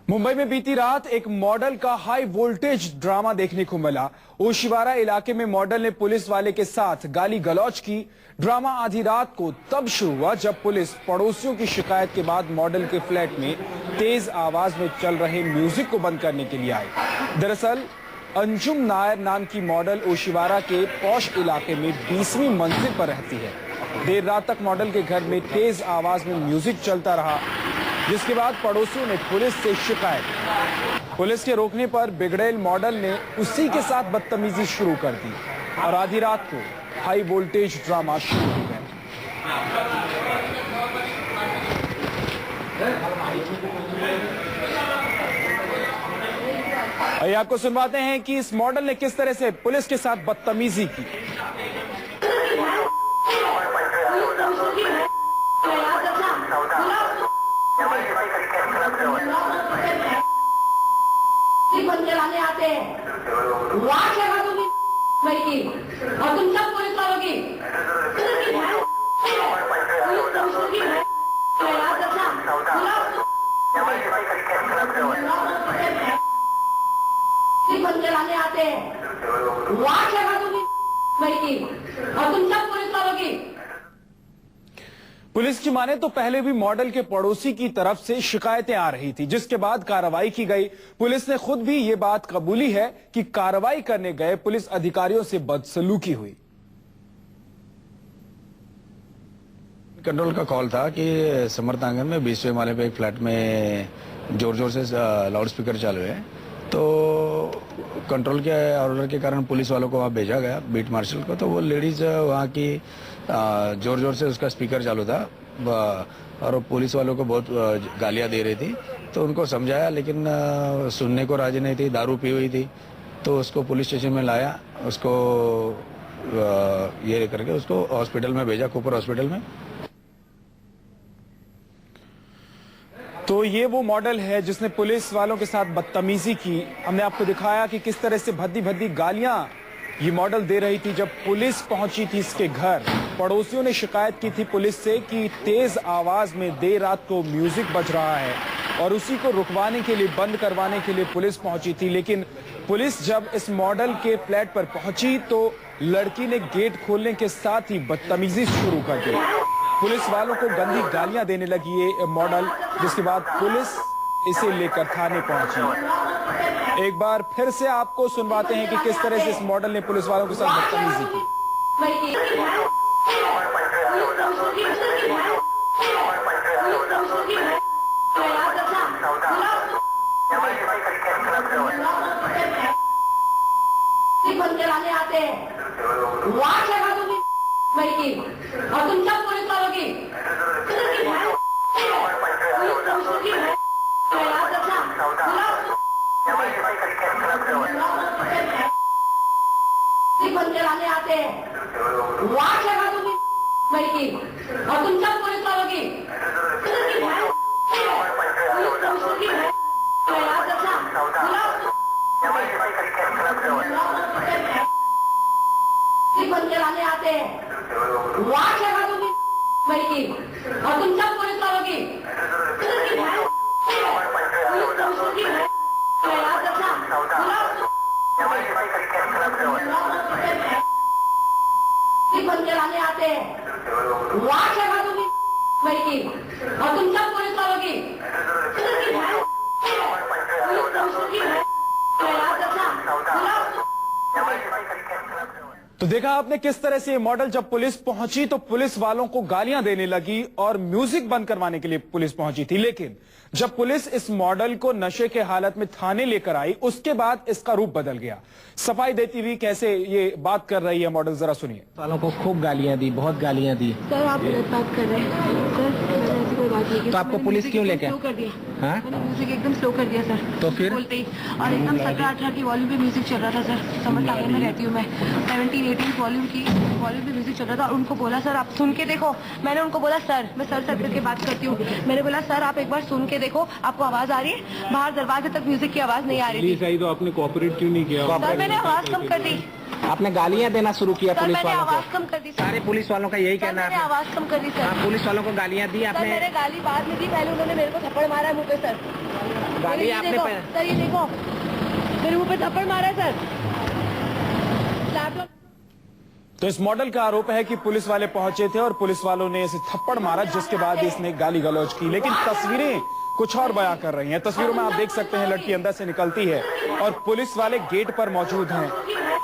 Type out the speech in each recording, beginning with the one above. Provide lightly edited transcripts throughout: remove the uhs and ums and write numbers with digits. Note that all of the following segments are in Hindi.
मुंबई में बीती रात एक मॉडल का हाई वोल्टेज ड्रामा देखने को मिला। ओशिवारा इलाके में मॉडल ने पुलिस वाले के साथ गाली गलौज की। ड्रामा आधी रात को तब शुरू हुआ जब पुलिस पड़ोसियों की शिकायत के बाद मॉडल के फ्लैट में तेज आवाज में चल रहे म्यूजिक को बंद करने के लिए आई। दरअसल अंजुम नायर नाम की मॉडल ओशिवारा के पौश इलाके में 20वीं मंजिल पर रहती है। देर रात तक मॉडल के घर में तेज आवाज में म्यूजिक चलता रहा, जिसके बाद पड़ोसियों ने पुलिस से शिकायत की। पुलिस के रोकने पर बिगड़ेल मॉडल ने उसी के साथ बदतमीजी शुरू कर दी और आधी रात को हाई वोल्टेज ड्रामा शुरू हो गया। आइए आपको सुनवाते हैं कि इस मॉडल ने किस तरह से पुलिस के साथ बदतमीजी की। चलाने आते हैं वाच है की और तुम सब पुलिस वालों की चलाने आते हैं वाच है की और तुम सब पुलिस वालों की। पुलिस की माने तो पहले भी मॉडल के पड़ोसी की तरफ से शिकायतें आ रही थी, जिसके बाद कार्रवाई की गई। पुलिस ने खुद भी ये बात कबूली है कि कार्रवाई करने गए पुलिस अधिकारियों से बदसलूकी हुई। कंट्रोल का कॉल था कि समर्थ आंगन में 20वें माले पे एक फ्लैट में जोर जोर से लाउड स्पीकर चालू है, तो कंट्रोल के ऑर्डर के कारण पुलिस वालों को वहाँ भेजा गया, बीट मार्शल को। तो वो लेडीज वहाँ की जोर जोर से उसका स्पीकर चालू था और पुलिस वालों को बहुत गालियाँ दे रही थी। तो उनको समझाया, लेकिन सुनने को राजी नहीं थी, दारू पी हुई थी। तो उसको पुलिस स्टेशन में लाया, उसको ये करके उसको हॉस्पिटल में भेजा, कूपर हॉस्पिटल में। तो ये वो मॉडल है जिसने पुलिस वालों के साथ बदतमीजी की। हमने आपको दिखाया कि किस तरह से भद्दी भद्दी गालियां ये मॉडल दे रही थी। जब पुलिस पहुंची थी इसके घर, पड़ोसियों ने शिकायत की थी पुलिस से कि तेज आवाज में देर रात को म्यूजिक बज रहा है और उसी को रुकवाने के लिए, बंद करवाने के लिए पुलिस पहुंची थी। लेकिन पुलिस जब इस मॉडल के फ्लैट पर पहुंची तो लड़की ने गेट खोलने के साथ ही बदतमीजी शुरू कर दी। पुलिस वालों को गंदी गालियां देने लगी ये मॉडल, जिसके बाद पुलिस इसे लेकर थाने पहुंची। एक बार फिर से आपको सुनवाते हैं कि किस तरह से इस मॉडल ने पुलिस वालों के साथ बदतमीजी की। चलाने आते हैं वाच है की और तुम सब पुलिस वालों की चलाने आते हैं वाच है की और तुम सब पुलिस वालों की चलाने आते हैं वाच है की और तुम सब पुलिस वालों की चलाने आते हैं वाच है की और तुम सब पुलिस वालों की तो देखा आपने किस तरह से ये मॉडल जब पुलिस पहुंची तो पुलिस वालों को गालियां देने लगी और म्यूजिक बंद करवाने के लिए पुलिस पहुंची थी। लेकिन जब पुलिस इस मॉडल को नशे के हालत में थाने लेकर आई, उसके बाद इसका रूप बदल गया। सफाई देती हुई कैसे ये बात कर रही है मॉडल, जरा सुनिए। वालों को खूब गालियां दी, बहुत गालियां दी। सर आप गलत बात कर रहे हैं सर, ऐसी कोई बात नहीं। तो आपको पुलिस क्यों लेके स्लो कर दिया? हाँ? मैंने म्यूजिक एकदम स्लो कर दिया सर। तो फिर बोलते ही और एकदम 17-18 की वॉल्यूम पे म्यूजिक चल रहा था सर। समझ टाउन में रहती हूँ मैं, 17-18 वॉल्यूम पे म्यूजिक चल रहा था और उनको बोला सर आप सुन के देखो। मैंने उनको बोला सर, मैं सर करके बात करती हूँ, मैंने बोला सर आप एक बार सुन के देखो, आपको आवाज आ रही है? बाहर दरवाजे तक म्यूजिक की आवाज नहीं आ रही थी। तो आपने कोऑपरेट क्यों नहीं किया? सर मैंने आवाज कम कर दी। आपने गालियां देना शुरू किया सर पुलिस मैंने वालों आवाज को। कम कर दी। सारे पुलिस वालों का यही सर कहना मैंने है। आवाज कम कर दी सर। पुलिस वालों को गालियां दी सर आपने? मैंने गाली बाद में दी, पहले उन्होंने मेरे को थप्पड़ मारा मुंह पे सर। गाली आपने सर ये देखो मेरे मुंह पे थप्पड़ मारा है सर। लैपटॉप तो इस मॉडल का आरोप है कि पुलिस वाले पहुंचे थे और पुलिस वालों ने इसे थप्पड़ मारा, जिसके बाद इसने गाली गलौज की। लेकिन तस्वीरें कुछ और बयां कर रही हैं। तस्वीरों में आप देख सकते हैं लड़की अंदर से निकलती है और पुलिस वाले गेट पर मौजूद हैं।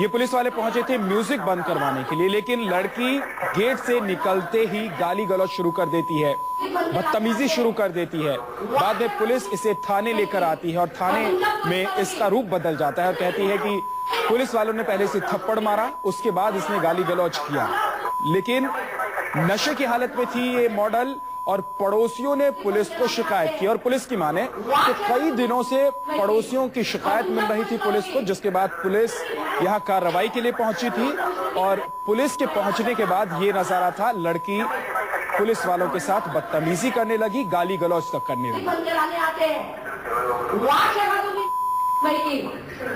ये पुलिस वाले पहुंचे थे म्यूजिक बंद करवाने के लिए, लेकिन लड़की गेट से निकलते ही गाली गलौज शुरू कर देती है, बदतमीजी शुरू कर देती है। बाद में पुलिस इसे थाने लेकर आती है और थाने में इसका रूप बदल जाता है और कहती है कि पुलिस वालों ने पहले से थप्पड़ मारा, उसके बाद इसने गाली गलौज किया। लेकिन नशे की हालत में थी ये मॉडल और पड़ोसियों ने पुलिस को शिकायत की। और पुलिस की माने तो कई दिनों से पड़ोसियों की शिकायत मिल रही थी पुलिस को, जिसके बाद पुलिस यहां कार्रवाई के लिए पहुंची थी। और पुलिस के पहुंचने के बाद ये नजारा था, लड़की पुलिस वालों के साथ बदतमीजी करने लगी, गाली गलौज तक करने लगी।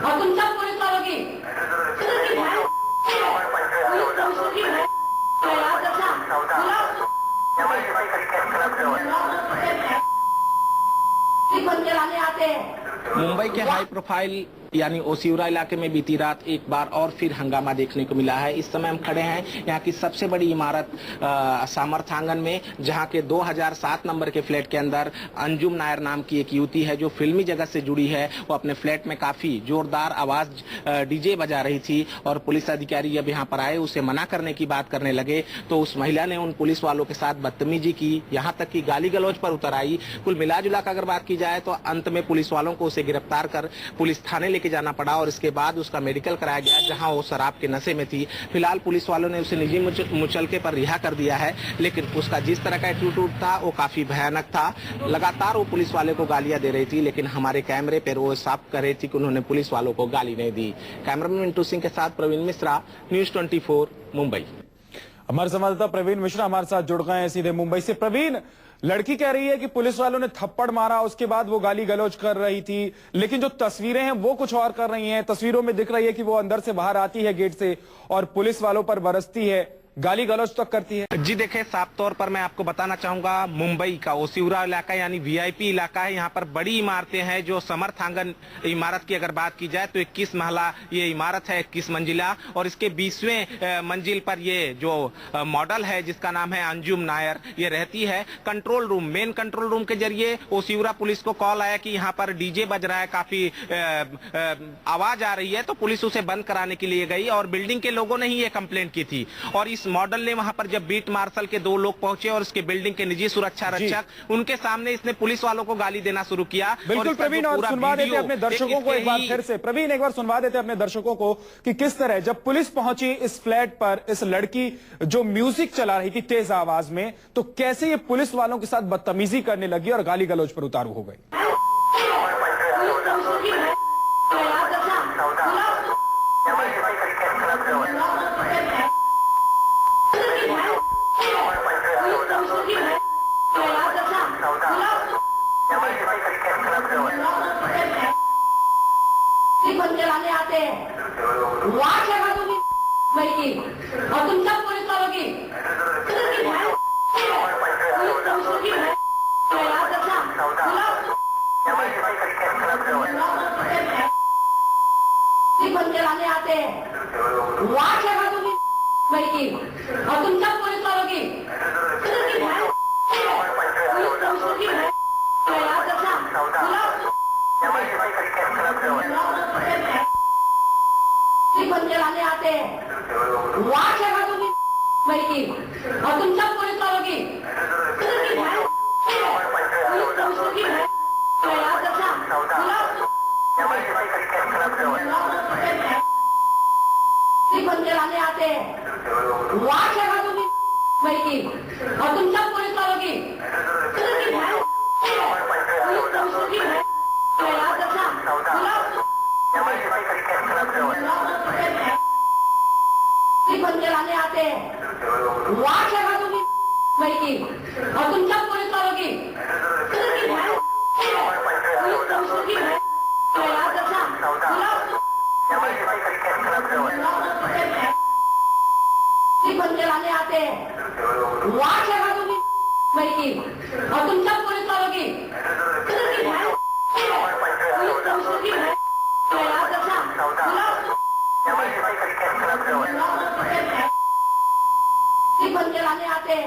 और तुम सब पुलिस वालों की चलाने आते हैं। मुंबई के हाई प्रोफाइल यानी ओसिवरा इलाके में बीती रात एक बार और फिर हंगामा देखने को मिला है। इस समय हम खड़े हैं यहाँ की सबसे बड़ी इमारत सामर्थांगन में, जहाँ के 2007 नंबर के फ्लैट के अंदर अंजुम नायर नाम की एक युवती है जो फिल्मी जगत से जुड़ी है। वो अपने फ्लैट में काफी जोरदार आवाज डीजे बजा रही थी और पुलिस अधिकारी जब यहाँ पर आए उसे मना करने की बात करने लगे तो उस महिला ने उन पुलिस वालों के साथ बदतमीजी की, यहाँ तक कि गाली गलौज पर उतर आई। कुल मिलाजुला कर अगर बात की जाए तो अंत में पुलिस वालों को उसे गिरफ्तार कर पुलिस थाने लेके जाना पड़ा और इसके बाद उसका मेडिकल कराया गया, जहां वो शराब के नशे में थी। फिलहाल पुलिस वालों ने उसे निजी मुचलके पर रिहा कर दिया है, लेकिन उसका जिस तरह का एटीट्यूड था वो काफी भयानक था। लगातार वो पुलिस वाले को गालियां दे रही थी, लेकिन हमारे कैमरे पर वो साफ कर रही थी कि उन्होंने पुलिस वालों को गाली नहीं दी। कैमरामैन मिंटू सिंह के साथ प्रवीण मिश्रा, न्यूज 24 मुंबई। हमारे संवाददाता प्रवीण मिश्रा हमारे साथ जुड़ गए हैं सीधे मुंबई से। प्रवीण, लड़की कह रही है कि पुलिस वालों ने थप्पड़ मारा, उसके बाद वो गाली गलौज कर रही थी, लेकिन जो तस्वीरें हैं वो कुछ और कर रही हैं। तस्वीरों में दिख रही है कि वो अंदर से बाहर आती है गेट से और पुलिस वालों पर बरसती है, गाली गलौज तक करती है। जी देखिए, साफ तौर पर मैं आपको बताना चाहूंगा, मुंबई का ओसिवरा इलाका यानी वीआईपी इलाका है। यहाँ पर बड़ी इमारतें हैं। जो समर्थांगन इमारत की अगर बात की जाए तो 21 महला ये इमारत है, 21 मंजिला, और इसके 20वें मंजिल पर ये जो मॉडल है जिसका नाम है अंजुम नायर, ये रहती है। Control room, main control room के जरिए ओसिवरा पुलिस को कॉल आया कि यहाँ पर डीजे बज रहा है, काफी आवाज आ रही है, तो पुलिस उसे बंद कराने के लिए गई और बिल्डिंग के लोगों ने ही ये कंप्लेंट की थी। और इस मॉडल ने वहां पर जब बीट मार्शल के 2 लोग पहुंचे और उसके बिल्डिंग के निजी सुरक्षा रक्षक, उनके सामने इसने पुलिस वालों को गाली देना शुरू किया। बिल्कुल प्रवीण, और सुनवा देते अपने दर्शकों को एक बार फिर से। प्रवीण, एक बार सुनवा देते अपने दर्शकों को कि किस तरह जब पुलिस पहुंची इस फ्लैट पर, इस लड़की जो म्यूजिक चला रही थी तेज आवाज में, तो कैसे ये पुलिस वालों के साथ बदतमीजी करने लगी और गाली गलौज पर उतारू हो गई। चलाने आते हैं, वाच लगा दूंगी और तुम सब पुलिस वालों की चलाने आते हैं, वाच लगा दूंगी और तुम सब पुलिस वालों की चलाने आते हैं, वाच लगा दूंगी और तुम सब पुलिस वालों की चलाने आते हैं, वाच लगा दूंगी और तुम सब पुलिस वालों की चलाने आते हैं, वाच लगा दूंगी और तुम सब पुलिस वालों की चलाने आते हैं, वाच लगा दूंगी और तुम सब पुलिस वालों की बोला